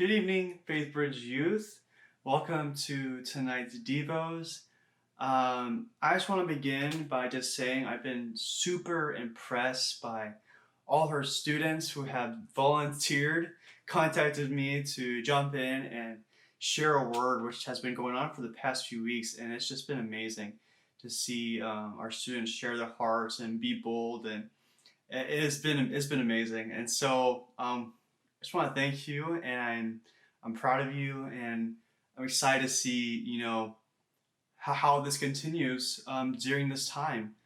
Good evening, FaithBridge youth. Welcome to tonight's devos. I just want to begin by just saying I've been super impressed by all her students who have volunteered, contacted me to jump in and share a word, which has been going on for the past few weeks, and it's just been amazing to see our students share their hearts and be bold, and it's been amazing. And so I just want to thank you, and I'm proud of you, and I'm excited to see how this continues during this time.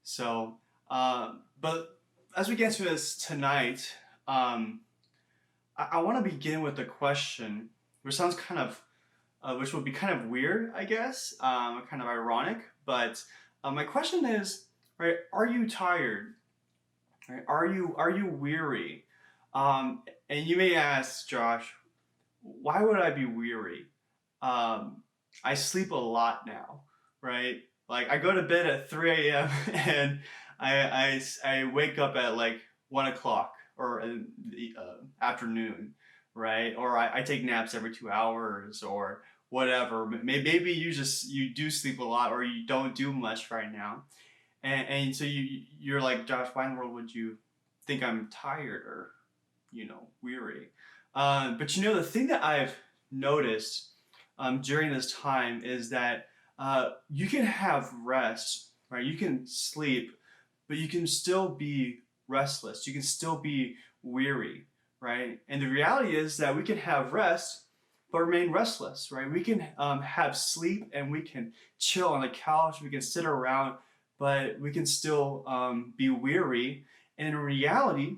So, but as we get to this tonight, I want to begin with a question, which sounds which would be kind of weird, I guess, kind of ironic. But my question is, right? Are you tired? Right? Are you weary? And you may ask, Josh, why would I be weary? I sleep a lot now, right? Like I go to bed at 3 a.m. and I wake up at like 1 o'clock or in the afternoon, right? Or I take naps every 2 hours or whatever. Maybe you do sleep a lot or you don't do much right now, and so you're like, Josh, why in the world would you think I'm tired or weary? But the thing that I've noticed during this time is that you can have rest, right? You can sleep, but you can still be restless. You can still be weary, right? And the reality is that we can have rest, but remain restless, right? We can have sleep and we can chill on the couch. We can sit around, but we can still be weary. And in reality,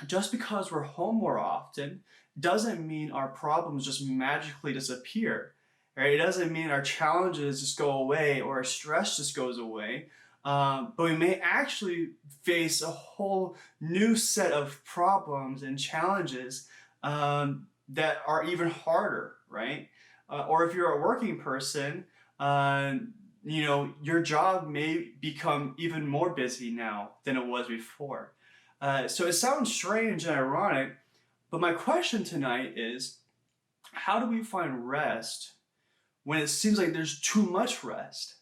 just because we're home more often doesn't mean our problems just magically disappear, right? It doesn't mean our challenges just go away or our stress just goes away. But we may actually face a whole new set of problems and challenges that are even harder, right? Or if you're a working person, your job may become even more busy now than it was before. So it sounds strange and ironic, but my question tonight is, how do we find rest when it seems like there's too much rest,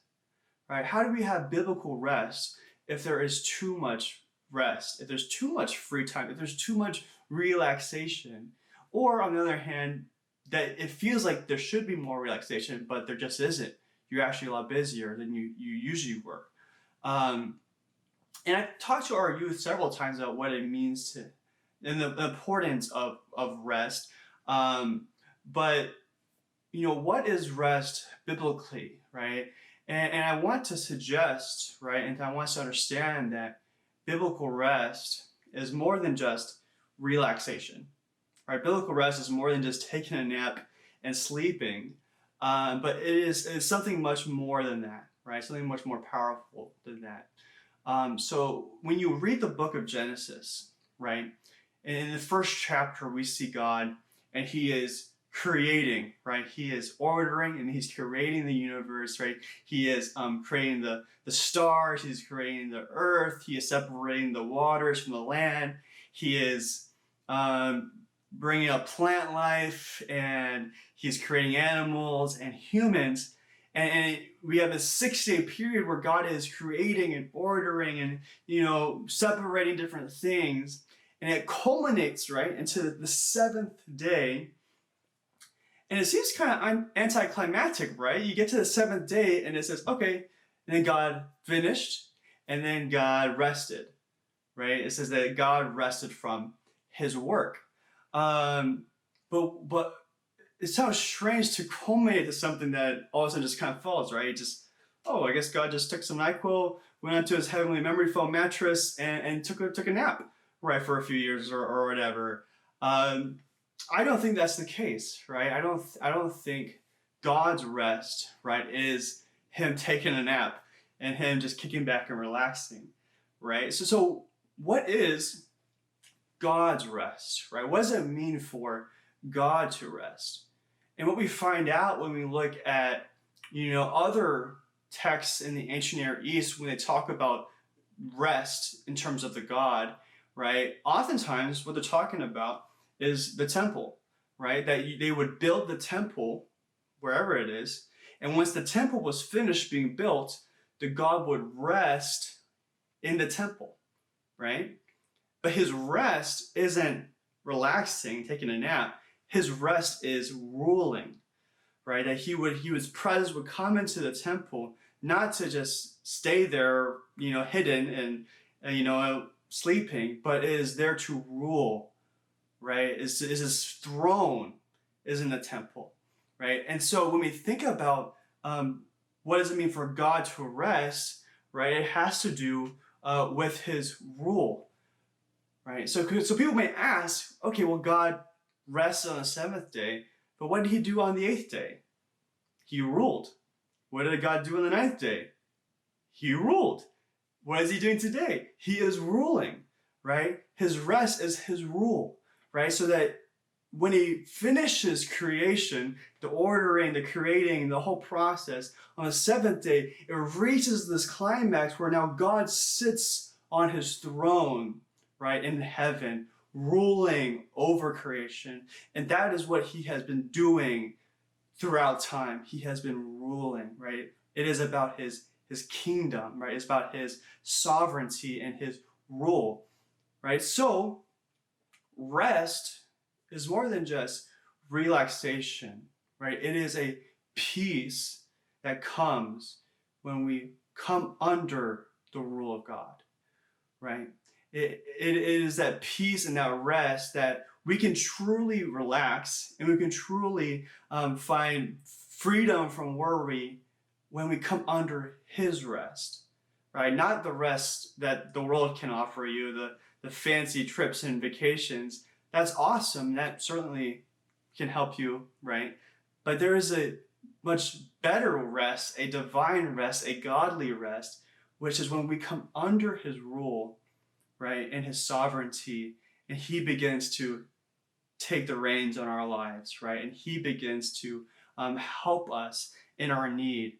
right? How do we have biblical rest if there is too much rest, if there's too much free time, if there's too much relaxation? Or on the other hand, that it feels like there should be more relaxation, but there just isn't. You're actually a lot busier than you usually work. And I've talked to our youth several times about what it means and the importance of rest. But what is rest biblically, right? And I want to suggest, right, and I want us to understand that biblical rest is more than just relaxation, right? Biblical rest is more than just taking a nap and sleeping, but it is something much more than that, right? Something much more powerful than that. So when you read the book of Genesis, right, in the first chapter we see God and he is creating, right? He is ordering and he's creating the universe, right? He is creating the stars, he's creating the earth, he is separating the waters from the land, he is bringing up plant life, and he's creating animals and humans. And we have a 6-day period where God is creating and ordering and, separating different things. And it culminates, right, into the seventh day. And it seems kind of anticlimactic, right? You get to the seventh day and it says, okay, and then God finished and then God rested, right? It says that God rested from his work. But it sounds strange to culminate to something that all of a sudden just kind of falls, right? I guess God just took some NyQuil, went onto his heavenly memory foam mattress, and took a nap, right, for a few years or whatever. I don't think that's the case, right? I don't think God's rest, right, is him taking a nap and him just kicking back and relaxing, right? So what is God's rest, right? What does it mean for God to rest? And what we find out when we look at, other texts in the ancient Near East, when they talk about rest in terms of the God, right? Oftentimes what they're talking about is the temple, right? That they would build the temple wherever it is. And once the temple was finished being built, the God would rest in the temple, right? But his rest isn't relaxing, taking a nap. His rest is ruling, right? That his presence would come into the temple, not to just stay there, hidden and sleeping, but it is there to rule, right? Is his throne is in the temple, right? And so when we think about what does it mean for God to rest, right? It has to do with his rule, right? So people may ask, okay, well, God rests on the seventh day, but what did he do on the eighth day? He ruled. What did God do on the ninth day? He ruled. What is he doing today? He is ruling, right? His rest is his rule, right? So that when he finishes creation, the ordering, the creating, the whole process, on the seventh day, it reaches this climax where now God sits on his throne, right, in heaven, ruling over creation. And that is what he has been doing throughout time. He has been ruling, right? It is about his kingdom, right? It's about his sovereignty and his rule, right? So rest is more than just relaxation, right? It is a peace that comes when we come under the rule of God, right? It is that peace and that rest that we can truly relax and we can truly find freedom from worry when we come under his rest, right? Not the rest that the world can offer you, the fancy trips and vacations. That's awesome. That certainly can help you, right? But there is a much better rest, a divine rest, a godly rest, which is when we come under his rule, right, and his sovereignty, and he begins to take the reins on our lives, right? And he begins to help us in our need.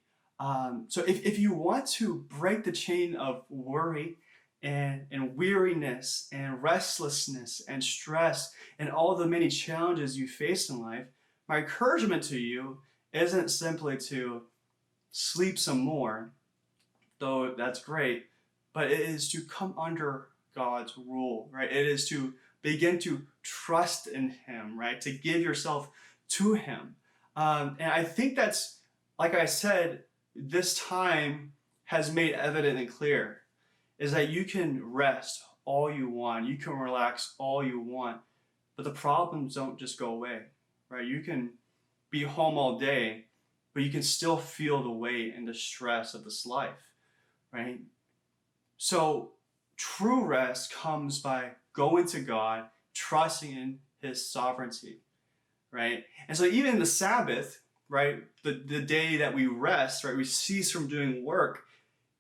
So if you want to break the chain of worry and weariness and restlessness and stress and all the many challenges you face in life, my encouragement to you isn't simply to sleep some more, though that's great, but it is to come under God's rule, right? It is to begin to trust in him, right? To give yourself to him. And I think that's, like I said, this time has made evident and clear is that you can rest all you want. You can relax all you want, but the problems don't just go away, right? You can be home all day, but you can still feel the weight and the stress of this life, right? So true rest comes by going to God, trusting in his sovereignty, right? And so even the Sabbath, right, the day that we rest, right, we cease from doing work,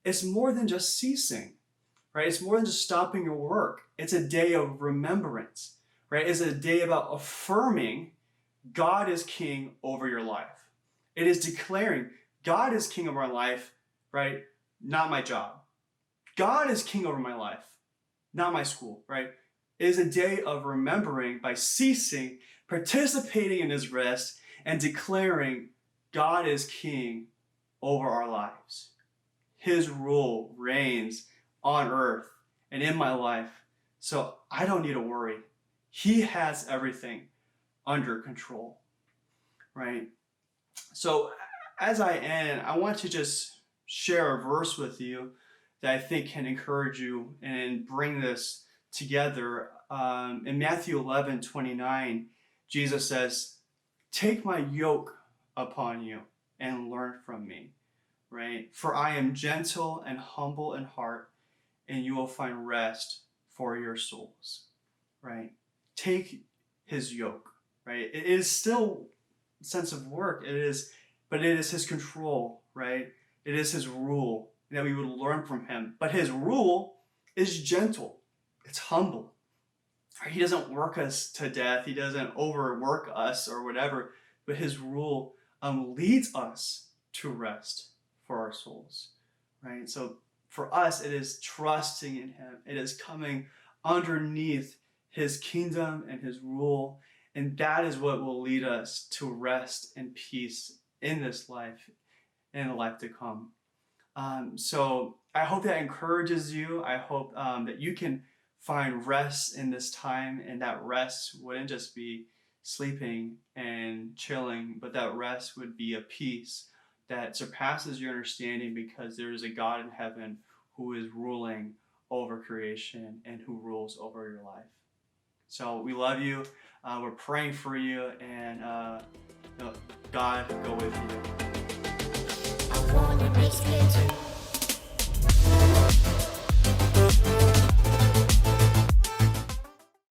it's more than just ceasing, right? It's more than just stopping your work. It's a day of remembrance, right? It's a day about affirming God is king over your life. It is declaring God is king of our life, right? Not my job. God is king over my life, not my school, right? It is a day of remembering by ceasing, participating in his rest, and declaring God is king over our lives. His rule reigns on earth and in my life, so I don't need to worry. He has everything under control, right? So as I end, I want to just share a verse with you that I think can encourage you and bring this together. In Matthew 11:29, Jesus says, "Take my yoke upon you and learn from me," right? "For I am gentle and humble in heart, and you will find rest for your souls," right? Take his yoke, right? It is still a sense of work, but it is his control, right? It is his rule that we would learn from him. But his rule is gentle. It's humble. He doesn't work us to death. He doesn't overwork us or whatever. But his rule leads us to rest for our souls, right? So for us, it is trusting in him. It is coming underneath his kingdom and his rule And that is what will lead us to rest and peace in this life and in the life to come. So I hope that encourages you. I hope that you can find rest in this time, and that rest wouldn't just be sleeping and chilling, but that rest would be a peace that surpasses your understanding, because there is a God in heaven who is ruling over creation and who rules over your life. So we love you. We're praying for you, and God go with you. I wanna be scared too.